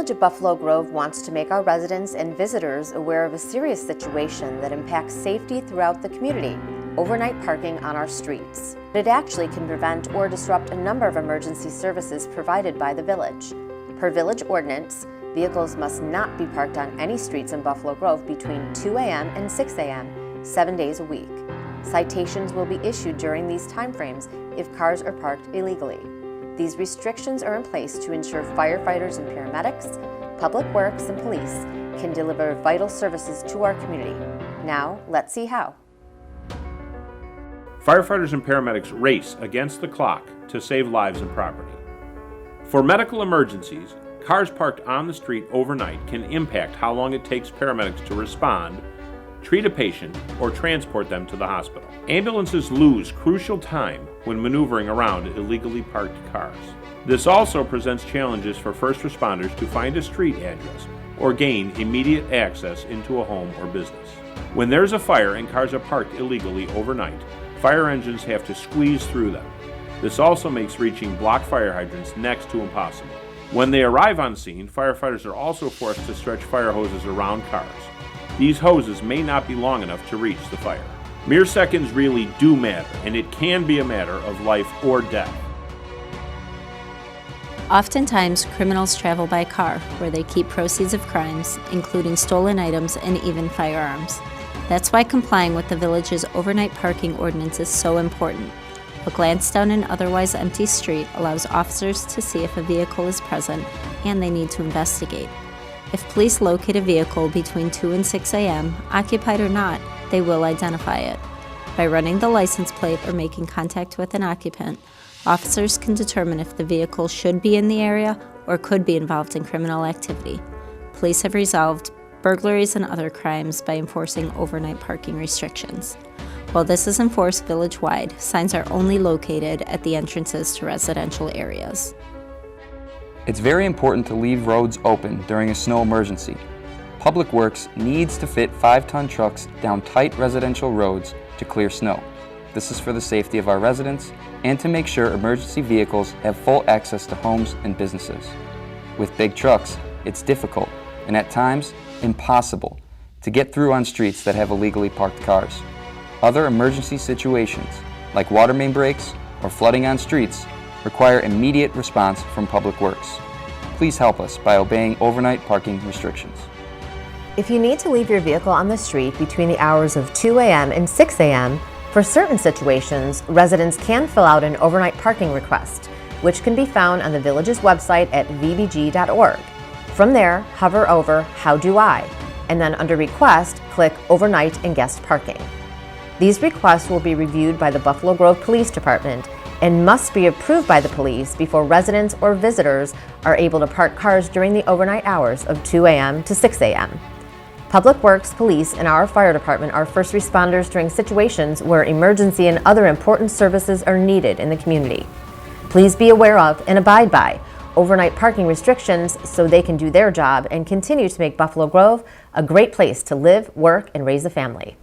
Village of Buffalo Grove wants to make our residents and visitors aware of a serious situation that impacts safety throughout the community: overnight parking on our streets. It actually can prevent or disrupt a number of emergency services provided by the village. Per village ordinance, vehicles must not be parked on any streets in Buffalo Grove between 2 a.m. and 6 a.m., 7 days a week. Citations will be issued during these timeframes if cars are parked illegally. These restrictions are in place to ensure firefighters and paramedics, public works, and police can deliver vital services to our community. Now, let's see how. Firefighters and paramedics race against the clock to save lives and property. For medical emergencies, cars parked on the street overnight can impact how long it takes paramedics to respond, treat a patient, or transport them to the hospital. Ambulances lose crucial time when maneuvering around illegally parked cars. This also presents challenges for first responders to find a street address or gain immediate access into a home or business. When there's a fire and cars are parked illegally overnight, fire engines have to squeeze through them. This also makes reaching blocked fire hydrants next to impossible. When they arrive on scene, firefighters are also forced to stretch fire hoses around cars. These hoses may not be long enough to reach the fire. Mere seconds really do matter, and it can be a matter of life or death. Oftentimes, criminals travel by car, where they keep proceeds of crimes, including stolen items and even firearms. That's why complying with the village's overnight parking ordinance is so important. A glance down an otherwise empty street allows officers to see if a vehicle is present, and they need to investigate. If police locate a vehicle between 2 and 6 a.m., occupied or not, they will identify it. By running the license plate or making contact with an occupant, officers can determine if the vehicle should be in the area or could be involved in criminal activity. Police have resolved burglaries and other crimes by enforcing overnight parking restrictions. While this is enforced village-wide, signs are only located at the entrances to residential areas. It's very important to leave roads open during a snow emergency. Public Works needs to fit 5-ton trucks down tight residential roads to clear snow. This is for the safety of our residents and to make sure emergency vehicles have full access to homes and businesses. With big trucks, it's difficult and at times impossible to get through on streets that have illegally parked cars. Other emergency situations, like water main breaks or flooding on streets, require immediate response from Public Works. Please help us by obeying overnight parking restrictions. If you need to leave your vehicle on the street between the hours of 2 a.m. and 6 a.m., for certain situations, residents can fill out an overnight parking request, which can be found on the village's website at vbg.org. From there, hover over How Do I? And then under Request, click Overnight and Guest Parking. These requests will be reviewed by the Buffalo Grove Police Department and must be approved by the police before residents or visitors are able to park cars during the overnight hours of 2 a.m. to 6 a.m. Public Works, police, and our fire department are first responders during situations where emergency and other important services are needed in the community. Please be aware of and abide by overnight parking restrictions so they can do their job and continue to make Buffalo Grove a great place to live, work, and raise a family.